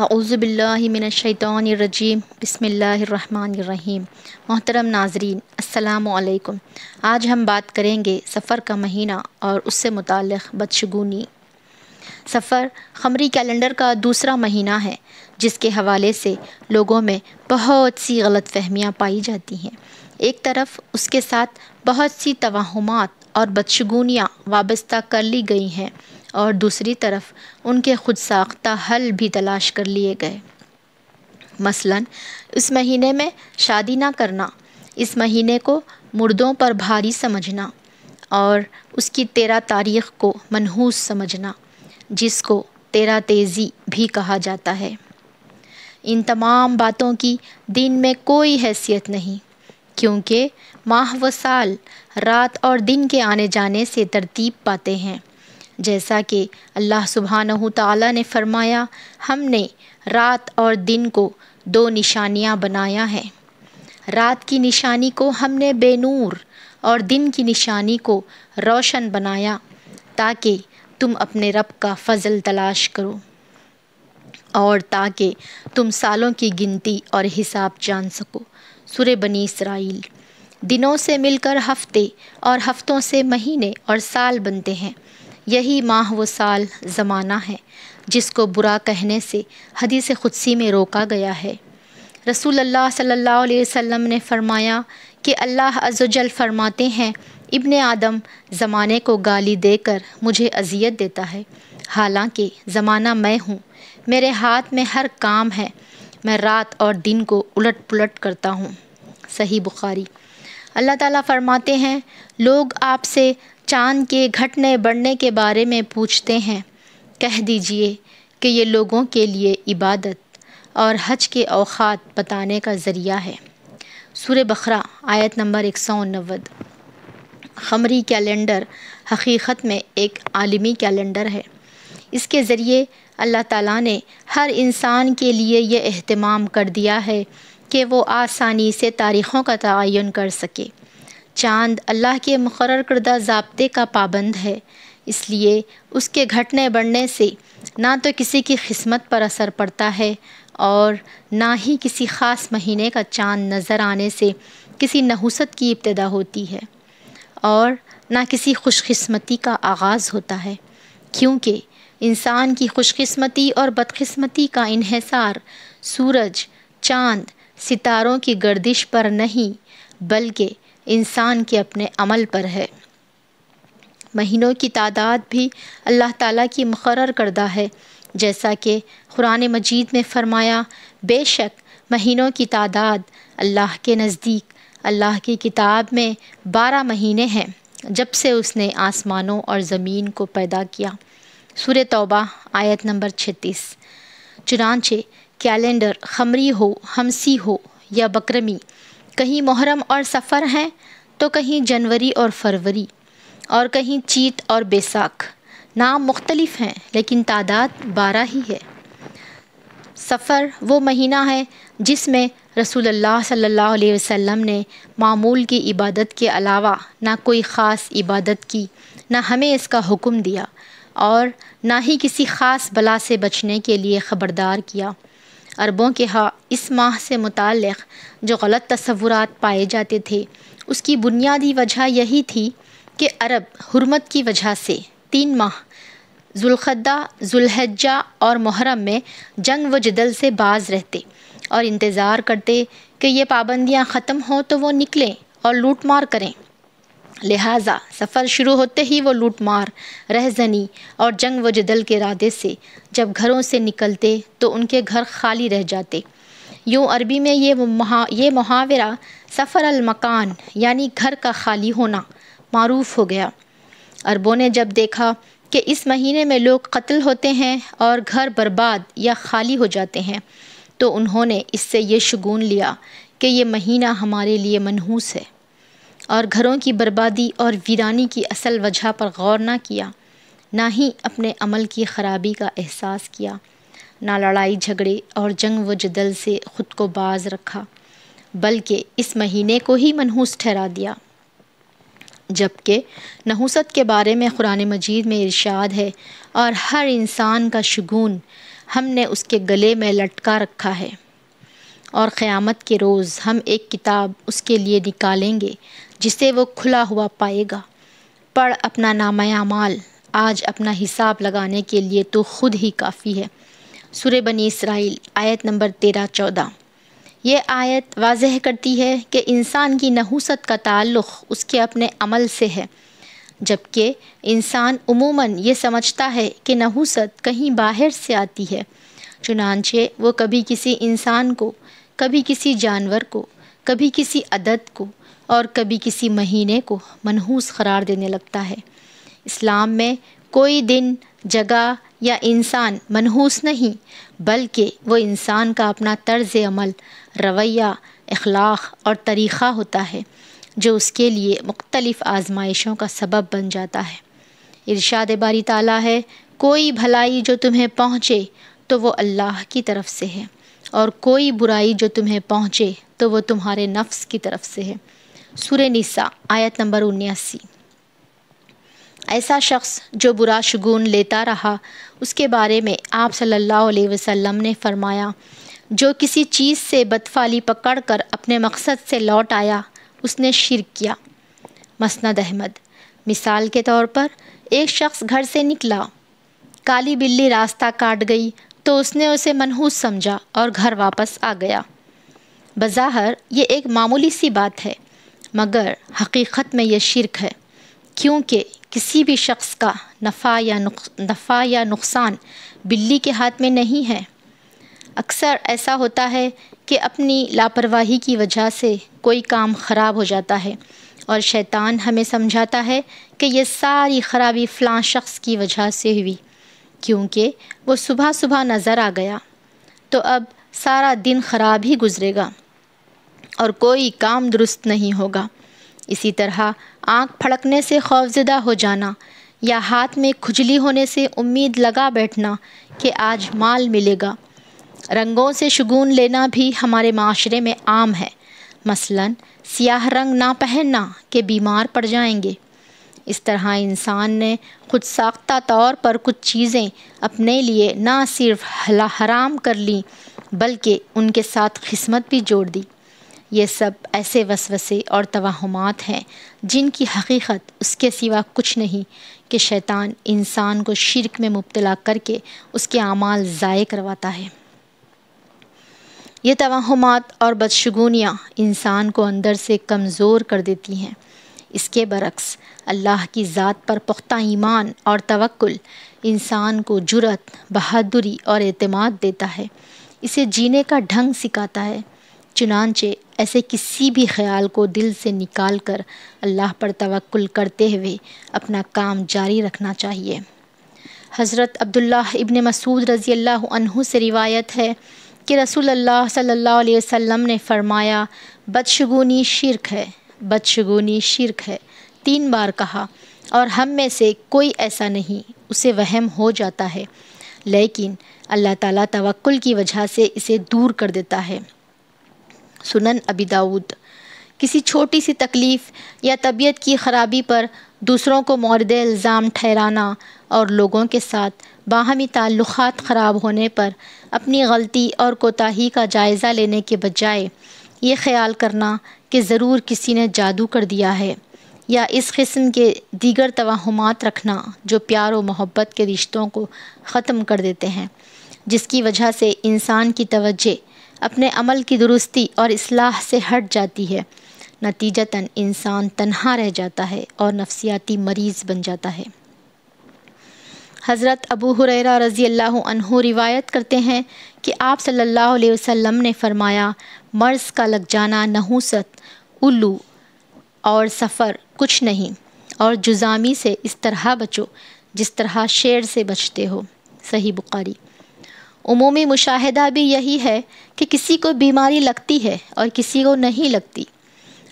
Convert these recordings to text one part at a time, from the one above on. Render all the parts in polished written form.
اعوذ باللہ من الشیطان الرجیم بسم اللہ الرحمن الرحیم۔ محترم ناظرین السلام علیکم۔ آج ہم بات کریں گے سفر کا مہینہ اور اس سے متعلق بدشگونی۔ سفر قمری کیلنڈر کا دوسرا مہینہ ہے جس کے حوالے سے لوگوں میں بہت سی غلط فہمیاں پائی جاتی ہیں۔ ایک طرف اس کے ساتھ بہت سی توہمات اور بدشگونیاں وابستہ کر لی گئی ہیں اور دوسری طرف ان کے خود ساختہ حل بھی تلاش کر لیے گئے۔ مثلاً اس مہینے میں شادی نہ کرنا، اس مہینے کو مردوں پر بھاری سمجھنا اور اس کی 13 تاریخ کو منحوس سمجھنا، جس کو 13 تیزی بھی کہا جاتا ہے۔ ان تمام باتوں کی دین میں کوئی حیثیت نہیں، کیونکہ ماہ و سال رات اور دن کے آنے جانے سے ترتیب پاتے ہیں۔ جیسا کہ اللہ سبحانہ تعالیٰ نے فرمایا، ہم نے رات اور دن کو 2 نشانیاں بنایا ہیں۔ رات کی نشانی کو ہم نے بے نور اور دن کی نشانی کو روشن بنایا تاکہ تم اپنے رب کا فضل تلاش کرو اور تاکہ تم سالوں کی گنتی اور حساب جان سکو۔ سورہ بنی اسرائیل۔ دنوں سے مل کر ہفتے اور ہفتوں سے مہینے اور سال بنتے ہیں۔ یہی ماہ و سال زمانہ ہے جس کو برا کہنے سے حدیث قدسی میں روکا گیا ہے۔ رسول اللہ صلی اللہ علیہ وسلم نے فرمایا کہ اللہ عز و جل فرماتے ہیں، ابن آدم زمانے کو گالی دے کر مجھے اذیت دیتا ہے، حالانکہ زمانہ میں ہوں، میرے ہاتھ میں ہر کام ہے، میں رات اور دن کو الٹ پلٹ کرتا ہوں۔ صحیح بخاری۔ اللہ تعالیٰ فرماتے ہیں، لوگ آپ سے چاند کے گھٹنے بڑھنے کے بارے میں پوچھتے ہیں، کہہ دیجئے کہ یہ لوگوں کے لیے عبادت اور حج کے اوقات بتانے کا ذریعہ ہے۔ سورہ بقرہ آیت نمبر 190۔ قمری کیلنڈر حقیقت میں ایک عالمی کیلنڈر ہے۔ اس کے ذریعے اللہ تعالیٰ نے ہر انسان کے لیے یہ اہتمام کر دیا ہے کہ وہ آسانی سے تاریخوں کا تعین کر سکے۔ چاند اللہ کے مقرر کردہ ضابطے کا پابند ہے، اس لیے اس کے گھٹنے بڑھنے سے نہ تو کسی کی قسمت پر اثر پڑتا ہے اور نہ ہی کسی خاص مہینے کا چاند نظر آنے سے کسی نحوست کی ابتدا ہوتی ہے اور نہ کسی خوش قسمتی کا آغاز ہوتا ہے، کیونکہ انسان کی خوش قسمتی اور بدقسمتی کا انحصار سورج، چاند، ستاروں کی گردش پر نہیں بلکہ انسان کے اپنے عمل پر ہے۔ مہینوں کی تعداد بھی اللہ تعالیٰ کی مقرر کردہ ہے، جیسا کہ قرآن مجید میں فرمایا، بے شک مہینوں کی تعداد اللہ کے نزدیک اللہ کی کتاب میں 12 مہینے ہیں جب سے اس نے آسمانوں اور زمین کو پیدا کیا۔ سورہ توبہ آیت نمبر 36۔ چنانچہ کیلنڈر قمری ہو، شمسی ہو یا بکرمی، کہیں محرم اور صفر ہیں تو کہیں جنوری اور فروری اور کہیں چیت اور بیساکھ۔ نام مختلف ہیں لیکن تعداد 12 ہی ہے۔ صفر وہ مہینہ ہے جس میں رسول اللہ صلی اللہ علیہ وسلم نے معمول کی عبادت کے علاوہ نہ کوئی خاص عبادت کی، نہ ہمیں اس کا حکم دیا اور نہ ہی کسی خاص بلا سے بچنے کے لیے خبردار کیا۔ عربوں کے ہاں اس ماہ سے متعلق جو غلط تصورات پائے جاتے تھے، اس کی بنیادی وجہ یہی تھی کہ عرب حرمت کی وجہ سے 3 ماہ ذوالقعدہ، ذوالحجہ اور محرم میں جنگ و جدل سے باز رہتے اور انتظار کرتے کہ یہ پابندیاں ختم ہوں تو وہ نکلیں اور لوٹ مار کریں۔ لہٰذا سفر شروع ہوتے ہی وہ لوٹ مار، رہزنی اور جنگ و جدل کے ارادے سے جب گھروں سے نکلتے تو ان کے گھر خالی رہ جاتے۔ یوں عربی میں یہ محاورہ سفر المکان یعنی گھر کا خالی ہونا معروف ہو گیا۔ عربوں نے جب دیکھا کہ اس مہینے میں لوگ قتل ہوتے ہیں اور گھر برباد یا خالی ہو جاتے ہیں تو انہوں نے اس سے یہ شگون لیا کہ یہ مہینہ ہمارے لیے منحوس ہے، اور گھروں کی بربادی اور ویرانی کی اصل وجہ پر غور نہ کیا، نہ ہی اپنے عمل کی خرابی کا احساس کیا، نہ لڑائی جھگڑے اور جنگ و جدل سے خود کو باز رکھا، بلکہ اس مہینے کو ہی منحوس ٹھہرا دیا۔ جبکہ نحوست کے بارے میں قرآن مجید میں ارشاد ہے، اور ہر انسان کا شگون ہم نے اس کے گلے میں لٹکا رکھا ہے، اور قیامت کے روز ہم ایک کتاب اس کے لیے نکالیں گے جسے وہ کھلا ہوا پائے گا۔ پڑھ اپنا نامہ اعمال، آج اپنا حساب لگانے کے لیے تو خود ہی کافی ہے۔ سورہ بنی اسرائیل آیت نمبر 13-14۔ یہ آیت واضح کرتی ہے کہ انسان کی نحوست کا تعلق اس کے اپنے عمل سے ہے، جبکہ انسان عموماً یہ سمجھتا ہے کہ نحوست کہیں باہر سے آتی ہے، چنانچہ وہ کبھی کسی انسان کو، کبھی کسی جانور کو، کبھی کسی عدد کو اور کبھی کسی مہینے کو منحوس قرار دینے لگتا ہے۔ اسلام میں کوئی دن، جگہ یا انسان منحوس نہیں، بلکہ وہ انسان کا اپنا طرز عمل، رویہ، اخلاق اور طریقہ ہوتا ہے جو اس کے لیے مختلف آزمائشوں کا سبب بن جاتا ہے۔ ارشاد باری تعالیٰ ہے، کوئی بھلائی جو تمہیں پہنچے تو وہ اللہ کی طرف سے ہے، اور کوئی برائی جو تمہیں پہنچے تو وہ تمہارے نفس کی طرف سے ہے۔ سورہ نساء آیت نمبر 79۔ ایسا شخص جو برا شگون لیتا رہا، اس کے بارے میں آپ صلی اللہ علیہ وسلم نے فرمایا، جو کسی چیز سے بدفعلی پکڑ کر اپنے مقصد سے لوٹ آیا، اس نے شرک کیا۔ مسند احمد۔ مثال کے طور پر ایک شخص گھر سے نکلا، کالی بلی راستہ کاٹ گئی تو اس نے اسے منحوس سمجھا اور گھر واپس آ گیا۔ بظاہر یہ ایک معمولی سی بات ہے، مگر حقیقت میں یہ شرک ہے، کیونکہ کسی بھی شخص کا نفع یا نقصان بلی کے ہاتھ میں نہیں ہے۔ اکثر ایسا ہوتا ہے کہ اپنی لاپرواہی کی وجہ سے کوئی کام خراب ہو جاتا ہے، اور شیطان ہمیں سمجھاتا ہے کہ یہ ساری خرابی فلاں شخص کی وجہ سے ہوئی، کیونکہ وہ صبح صبح نظر آ گیا، تو اب سارا دن خراب ہی گزرے گا اور کوئی کام درست نہیں ہوگا۔ اسی طرح آنکھ پھڑکنے سے خوفزدہ ہو جانا یا ہاتھ میں کھجلی ہونے سے امید لگا بیٹھنا کہ آج مال ملے گا۔ رنگوں سے شگون لینا بھی ہمارے معاشرے میں عام ہے، مثلاً سیاہ رنگ نہ پہننا کہ بیمار پڑ جائیں گے۔ اس طرح انسان نے خود ساختہ طور پر کچھ چیزیں اپنے لیے نہ صرف حرام کر لیں بلکہ ان کے ساتھ قسمت بھی جوڑ دی۔ یہ سب ایسے وسوسے اور توہمات ہیں جن کی حقیقت اس کے سوا کچھ نہیں کہ شیطان انسان کو شرک میں مبتلا کر کے اس کے اعمال ضائع کرواتا ہے۔ یہ توہمات اور بدشگونیاں انسان کو اندر سے کمزور کر دیتی ہیں۔ اس کے برعکس اللہ کی ذات پر پختہ ایمان اور توکل انسان کو جرأت، بہادری اور اعتماد دیتا ہے، اسے جینے کا ڈھنگ سکھاتا ہے۔ چنانچہ ایسے کسی بھی خیال کو دل سے نکال کر اللہ پر توکل کرتے ہوئے اپنا کام جاری رکھنا چاہیے۔ حضرت عبداللہ ابن مسعود رضی اللہ عنہ سے روایت ہے کہ رسول اللہ صلی اللہ علیہ وسلم نے فرمایا، بدشگونی شرک ہے، بدشگونی شرک ہے، 3 بار کہا، اور ہم میں سے کوئی ایسا نہیں، اسے وہم ہو جاتا ہے، لیکن اللہ تعالیٰ توکل کی وجہ سے اسے دور کر دیتا ہے۔ سنن ابی داؤد۔ کسی چھوٹی سی تکلیف یا طبیعت کی خرابی پر دوسروں کو مورد الزام ٹھہرانا اور لوگوں کے ساتھ باہمی تعلقات خراب ہونے پر اپنی غلطی اور کوتاہی کا جائزہ لینے کے بجائے یہ خیال کرنا کہ ضرور کسی نے جادو کر دیا ہے، یا اس قسم کے دیگر توہمات رکھنا جو پیار و محبت کے رشتوں کو ختم کر دیتے ہیں، جس کی وجہ سے انسان کی توجہ اپنے عمل کی درستی اور اصلاح سے ہٹ جاتی ہے، نتیجتاً انسان تنہا رہ جاتا ہے اور نفسیاتی مریض بن جاتا ہے۔ حضرت ابو ہریرہ رضی اللہ عنہ روایت کرتے ہیں کہ آپ صلی اللہ علیہ وسلم نے فرمایا، مرض کا لگ جانا، نحوست، الو اور سفر کچھ نہیں، اور جذامی سے اس طرح بچو جس طرح شیر سے بچتے ہو۔ صحیح بخاری۔ عمومی مشاہدہ بھی یہی ہے کہ کسی کو بیماری لگتی ہے اور کسی کو نہیں لگتی۔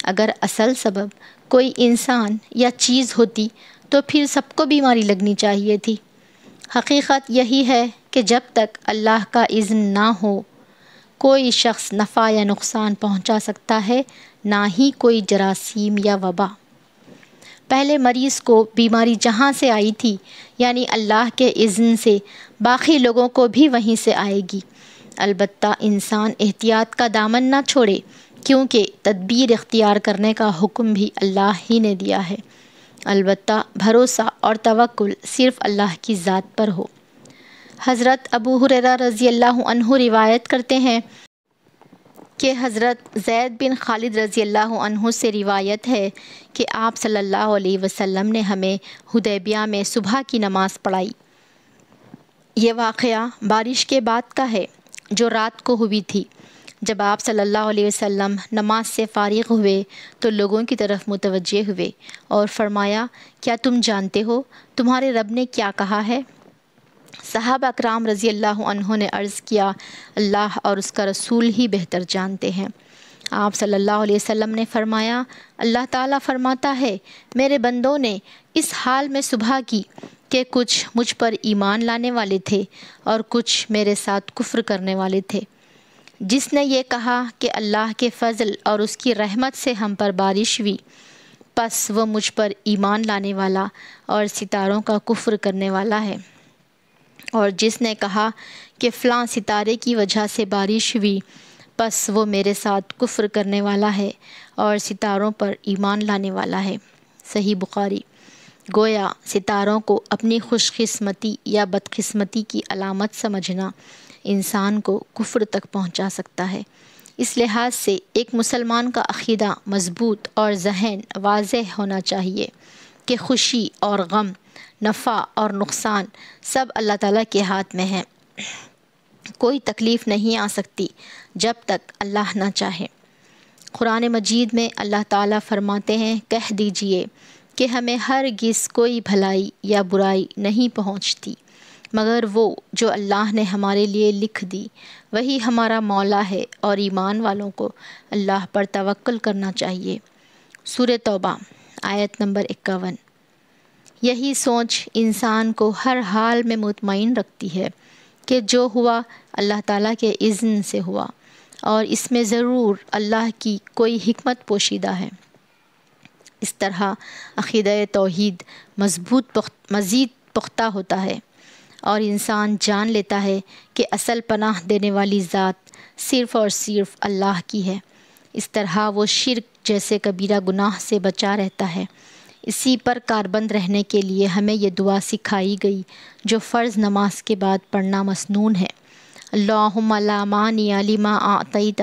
اگر اصل سبب کوئی انسان یا چیز ہوتی تو پھر سب کو بیماری لگنی چاہیے تھی۔ حقیقت یہی ہے کہ جب تک اللہ کا اذن نہ ہو، کوئی شخص نفع یا نقصان پہنچا سکتا ہے، نہ ہی کوئی جراثیم یا وبا۔ پہلے مریض کو بیماری جہاں سے آئی تھی یعنی اللہ کے اذن سے باقی لوگوں کو بھی وہیں سے آئے گی۔ البتہ انسان احتیاط کا دامن نہ چھوڑے، کیونکہ تدبیر اختیار کرنے کا حکم بھی اللہ ہی نے دیا ہے۔ البتہ بھروسہ اور توکل صرف اللہ کی ذات پر ہو۔ حضرت ابو ہریرہ رضی اللہ عنہ روایت کرتے ہیں کہ حضرت زید بن خالد رضی اللہ عنہ سے روایت ہے کہ آپ صلی اللہ علیہ وسلم نے ہمیں حدیبیہ میں صبح کی نماز پڑھائی۔ یہ واقعہ بارش کے بعد کا ہے جو رات کو ہوئی تھی۔ جب آپ صلی اللہ علیہ وسلم نماز سے فارغ ہوئے تو لوگوں کی طرف متوجہ ہوئے اور فرمایا، کیا تم جانتے ہو تمہارے رب نے کیا کہا ہے؟ صحابہ اکرام رضی اللہ عنہ نے عرض کیا، اللہ اور اس کا رسول ہی بہتر جانتے ہیں۔ آپ صلی اللہ علیہ وسلم نے فرمایا، اللہ تعالیٰ فرماتا ہے، میرے بندوں نے اس حال میں صبح کی کہ کچھ مجھ پر ایمان لانے والے تھے اور کچھ میرے ساتھ کفر کرنے والے تھے۔ جس نے یہ کہا کہ اللہ کے فضل اور اس کی رحمت سے ہم پر بارش ہوئی، پس وہ مجھ پر ایمان لانے والا اور ستاروں کا کفر کرنے والا ہے۔ اور جس نے کہا کہ فلاں ستارے کی وجہ سے بارش ہوئی، پس وہ میرے ساتھ کفر کرنے والا ہے اور ستاروں پر ایمان لانے والا ہے۔ صحیح بخاری۔ گویا ستاروں کو اپنی خوش قسمتی یا بدقسمتی کی علامت سمجھنا انسان کو کفر تک پہنچا سکتا ہے۔ اس لحاظ سے ایک مسلمان کا عقیدہ مضبوط اور ذہن واضح ہونا چاہیے کہ خوشی اور غم، نفع اور نقصان سب اللہ تعالیٰ کے ہاتھ میں ہیں۔ کوئی تکلیف نہیں آ سکتی جب تک اللہ نہ چاہے۔ قرآن مجید میں اللہ تعالیٰ فرماتے ہیں، کہہ دیجئے کہ ہمیں ہرگز کوئی بھلائی یا برائی نہیں پہنچتی مگر وہ جو اللہ نے ہمارے لیے لکھ دی، وہی ہمارا مولا ہے، اور ایمان والوں کو اللہ پر توکل کرنا چاہیے۔ سورہ توبہ آیت نمبر 51۔ یہی سوچ انسان کو ہر حال میں مطمئن رکھتی ہے کہ جو ہوا اللہ تعالیٰ کے اذن سے ہوا، اور اس میں ضرور اللہ کی کوئی حکمت پوشیدہ ہے۔ اس طرح عقیدہ توحید مزید پختہ ہوتا ہے اور انسان جان لیتا ہے کہ اصل پناہ دینے والی ذات صرف اور صرف اللہ کی ہے۔ اس طرح وہ شرک جیسے کبیرہ گناہ سے بچا رہتا ہے۔ اسی پر کاربند رہنے کے لیے ہمیں یہ دعا سکھائی گئی جو فرض نماز کے بعد پڑھنا مسنون ہے۔ اللہم لا مانع لما اعطیت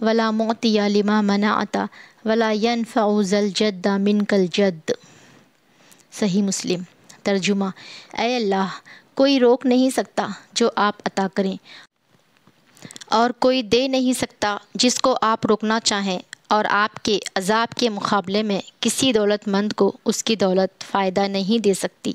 ولا معطی لما منعت ولا ینفع ذا الجد منک الجد۔ صحیح مسلم۔ ترجمہ، اے اللہ، کوئی روک نہیں سکتا جو آپ عطا کریں، اور کوئی دے نہیں سکتا جس کو آپ روکنا چاہیں، اور آپ کے عذاب کے مقابلے میں کسی دولت مند کو اس کی دولت فائدہ نہیں دے سکتی۔